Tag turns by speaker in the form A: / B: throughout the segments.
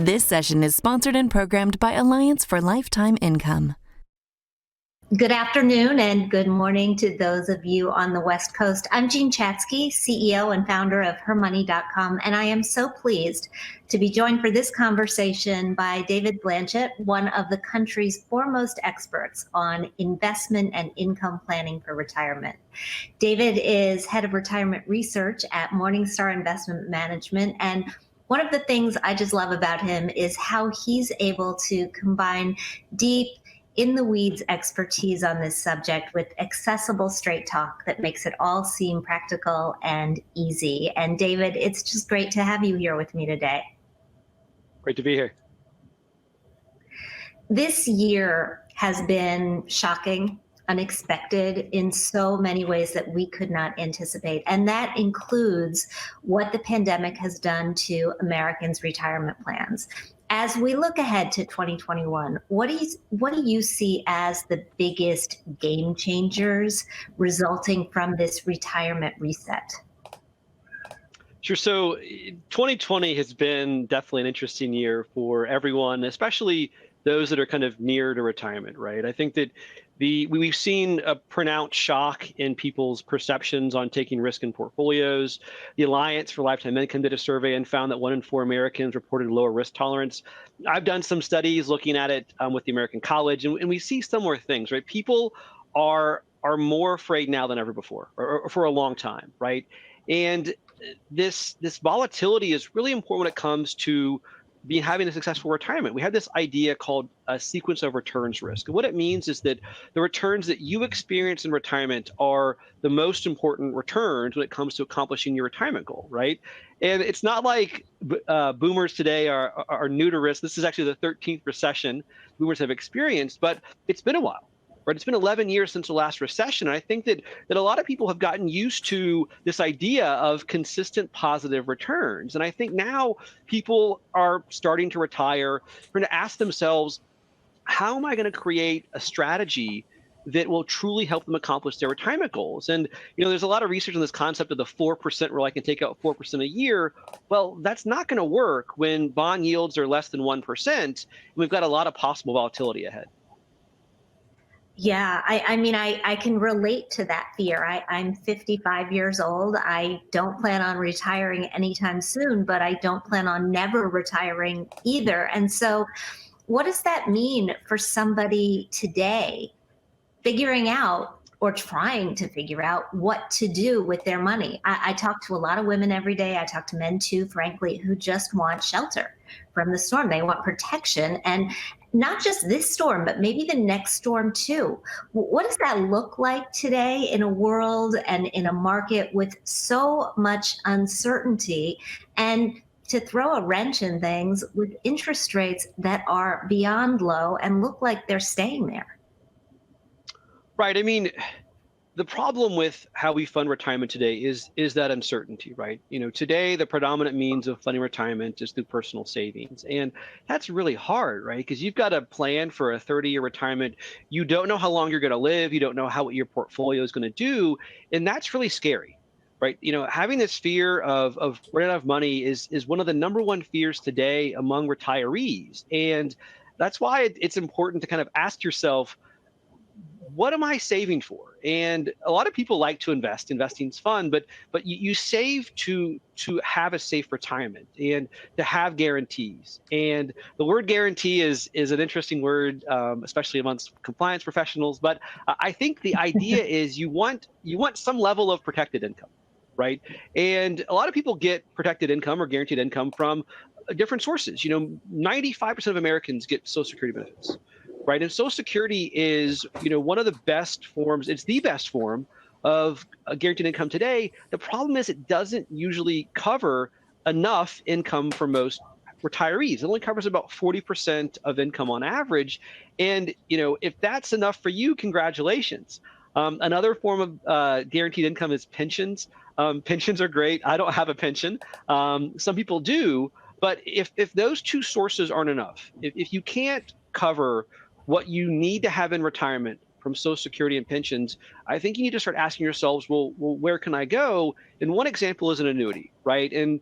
A: This session is sponsored and programmed by Alliance for Lifetime Income.
B: Good afternoon and good morning to those of you on the West Coast. I'm Jean Chatzky, CEO and founder of HerMoney.com, and I am so pleased to be joined for this conversation by David Blanchett, one of the country's foremost experts on investment and income planning for retirement. David is head of retirement research at Morningstar Investment Management, and one of the things I just love about him is how he's able to combine deep in the weeds expertise on this subject with accessible straight talk that makes it all seem practical and easy. And David, it's just great to have you here with me today.
C: Great to be here.
B: This year has been shocking, unexpected in so many ways that we could not anticipate. And that includes what the pandemic has done to Americans' retirement plans. As we look ahead to 2021, what do you see as the biggest game changers resulting from this retirement reset?
C: Sure. So 2020 has been definitely an interesting year for everyone, especially those that are kind of near to retirement, right? I think that we've seen a pronounced shock in people's perceptions on taking risk in portfolios. The Alliance for Lifetime Income did a survey and found that 1 in 4 Americans reported lower risk tolerance. I've done some studies looking at it with the American College, and we see similar things, right? People are more afraid now than ever before, or for a long time, right? And this volatility is really important when it comes to having a successful retirement. We have this idea called a sequence of returns risk. And what it means is that the returns that you experience in retirement are the most important returns when it comes to accomplishing your retirement goal, right? And it's not like boomers today are new to risk. This is actually the 13th recession boomers have experienced, but it's been a while. Right? It's been 11 years since the last recession. And I think that a lot of people have gotten used to this idea of consistent positive returns. And I think now people are starting to retire, going to ask themselves, how am I going to create a strategy that will truly help them accomplish their retirement goals? And, there's a lot of research on this concept of the 4% rule. I can take out 4% a year. Well, that's not going to work when bond yields are less than 1%. And we've got a lot of possible volatility ahead.
B: Yeah, I can relate to that fear. I'm 55 years old. I don't plan on retiring anytime soon, but I don't plan on never retiring either. And so what does that mean for somebody today figuring out or trying to figure out what to do with their money? I talk to a lot of women every day. I talk to men too, frankly, who just want shelter from the storm. They want protection, and not just this storm, but maybe the next storm too. What does that look like today in a world and in a market with so much uncertainty, and to throw a wrench in things with interest rates that are beyond low and look like they're staying there?
C: Right. I mean, the problem with how we fund retirement today is that uncertainty, right? Today the predominant means of funding retirement is through personal savings, and that's really hard, right? Because you've got to plan for a 30-year retirement. You don't know how long you're going to live. You don't know what your portfolio is going to do, and that's really scary, right? Having this fear of running out of money is one of the number one fears today among retirees, and that's why it's important to kind of ask yourself, what am I saving for? And a lot of people like to invest. Investing's fun, but you save to have a safe retirement and to have guarantees. And the word guarantee is an interesting word, especially amongst compliance professionals. But I think the idea is you want some level of protected income, right? And a lot of people get protected income or guaranteed income from different sources. 95% of Americans get Social Security benefits. Right. And Social Security is, one of the best forms. It's the best form of guaranteed income today. The problem is it doesn't usually cover enough income for most retirees. It only covers about 40% of income on average. And, if that's enough for you, congratulations. Another form of guaranteed income is pensions. Pensions are great. I don't have a pension. Some people do. But if those two sources aren't enough, if you can't cover what you need to have in retirement from Social Security and pensions, I think you need to start asking yourselves, well, where can I go? And one example is an annuity, right? And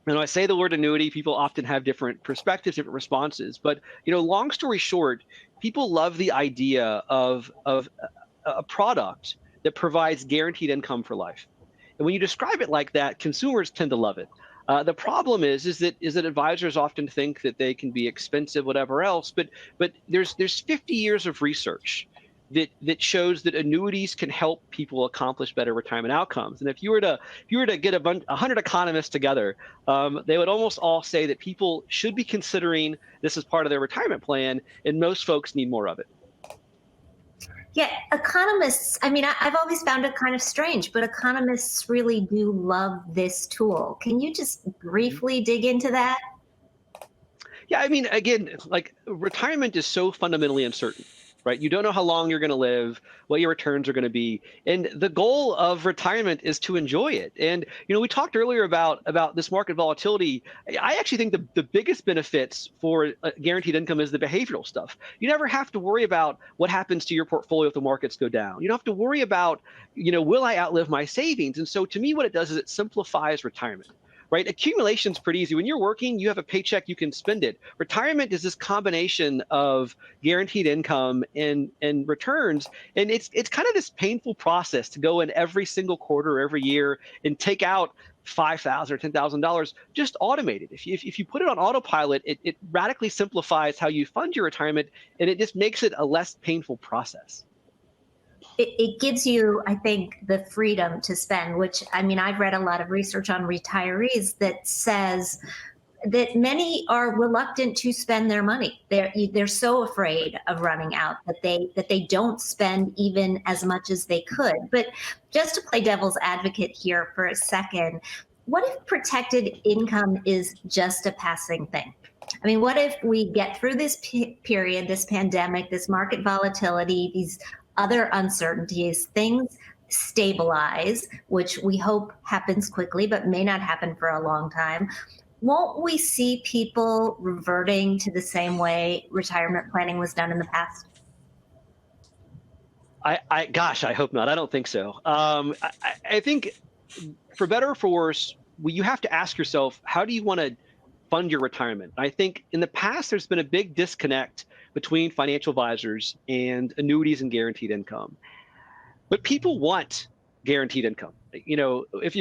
C: When I say the word annuity, people often have different perspectives, different responses. But long story short, people love the idea of a product that provides guaranteed income for life. And when you describe it like that, consumers tend to love it. The problem is that advisors often think that they can be expensive, whatever else. But there's 50 years of research that shows that annuities can help people accomplish better retirement outcomes. And if you were to get 100 economists together, they would almost all say that people should be considering this as part of their retirement plan, and most folks need more of it.
B: Yeah, economists, I mean, I've always found it kind of strange, but economists really do love this tool. Can you just briefly dig into that?
C: Yeah, I mean, again, like retirement is so fundamentally uncertain, right? You don't know how long you're going to live, what your returns are going to be, and the goal of retirement is to enjoy it. And we talked earlier about this market volatility. I actually think the biggest benefits for guaranteed income is the behavioral stuff. You never have to worry about what happens to your portfolio if the markets go down. You don't have to worry about, will I outlive my savings? And so to me, what it does is it simplifies retirement. Right? Accumulation is pretty easy. When you're working, you have a paycheck, you can spend it. Retirement is this combination of guaranteed income and returns. And it's kind of this painful process to go in every single quarter, every year, and take out $5,000 or $10,000 just automated. If you put it on autopilot, it radically simplifies how you fund your retirement, and it just makes it a less painful process.
B: It gives you, I think, the freedom to spend, which, I mean, I've read a lot of research on retirees that says that many are reluctant to spend their money. They're so afraid of running out that they don't spend even as much as they could. But just to play devil's advocate here for a second, what if protected income is just a passing thing? I mean, what if we get through this period, this pandemic, this market volatility, these other uncertainties, things stabilize, which we hope happens quickly, but may not happen for a long time. Won't we see people reverting to the same way retirement planning was done in the past?
C: Gosh, I hope not. I don't think so. I think for better or for worse, you have to ask yourself, how do you want to fund your retirement? I think in the past, there's been a big disconnect between financial advisors and annuities and guaranteed income. But people want guaranteed income. If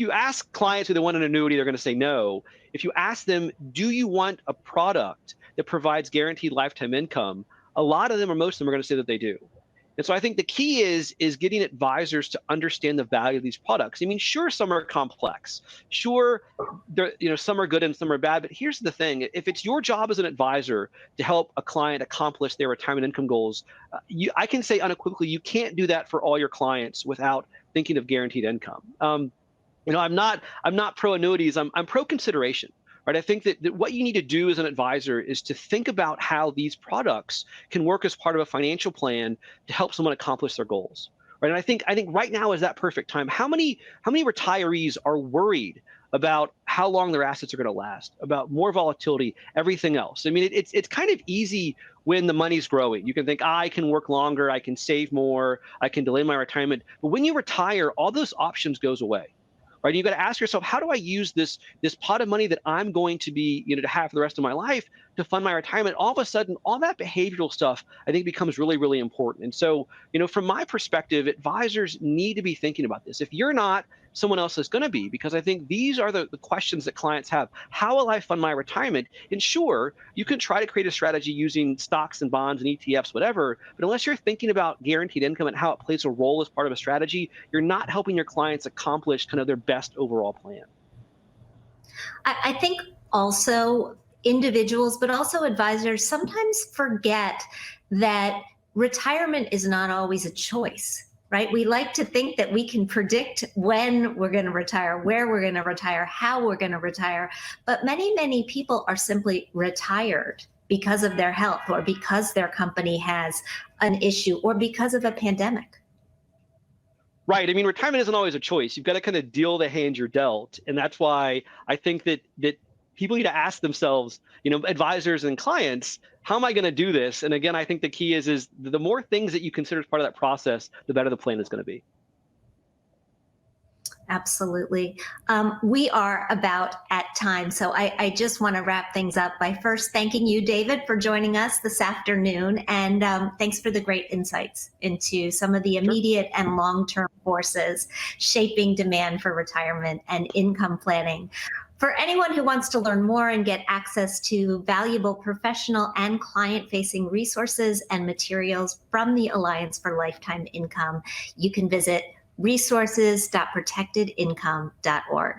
C: you ask clients who they want an annuity, they're going to say no. If you ask them, do you want a product that provides guaranteed lifetime income? A lot of them, or most of them, are going to say that they do. And so I think the key is getting advisors to understand the value of these products. I mean, sure, some are complex. Sure, some are good and some are bad. But here's the thing. If it's your job as an advisor to help a client accomplish their retirement income goals, I can say unequivocally, you can't do that for all your clients without thinking of guaranteed income. I'm not pro annuities. I'm pro consideration. Right? I think that what you need to do as an advisor is to think about how these products can work as part of a financial plan to help someone accomplish their goals. Right? And I think right now is that perfect time. How many retirees are worried about how long their assets are going to last, about more volatility, everything else? I mean, it's kind of easy when the money's growing. You can think, I can work longer, I can save more, I can delay my retirement. But when you retire, all those options goes away. Right? You've got to ask yourself, how do I use this pot of money that I'm going to be, to have for the rest of my life to fund my retirement? All of a sudden, all that behavioral stuff, I think, becomes really, really important. And so, from my perspective, advisors need to be thinking about this. If you're not, someone else is going to be, because I think these are the questions that clients have. How will I fund my retirement? And sure, you can try to create a strategy using stocks and bonds and ETFs, whatever, but unless you're thinking about guaranteed income and how it plays a role as part of a strategy, you're not helping your clients accomplish kind of their best overall plan.
B: I think also individuals, but also advisors sometimes forget that retirement is not always a choice. Right? We like to think that we can predict when we're going to retire, where we're going to retire, how we're going to retire. But many, many people are simply retired because of their health, or because their company has an issue, or because of a pandemic.
C: Right. I mean, retirement isn't always a choice. You've got to kind of deal the hand you're dealt. And that's why I think that people need to ask themselves, advisors and clients, how am I going to do this? And again, I think the key is the more things that you consider as part of that process, the better the plan is going to be.
B: Absolutely. We are about at time. So I just want to wrap things up by first thanking you, David, for joining us this afternoon. And thanks for the great insights into some of the immediate and long-term forces shaping demand for retirement and income planning. For anyone who wants to learn more and get access to valuable professional and client-facing resources and materials from the Alliance for Lifetime Income, you can visit resources.protectedincome.org.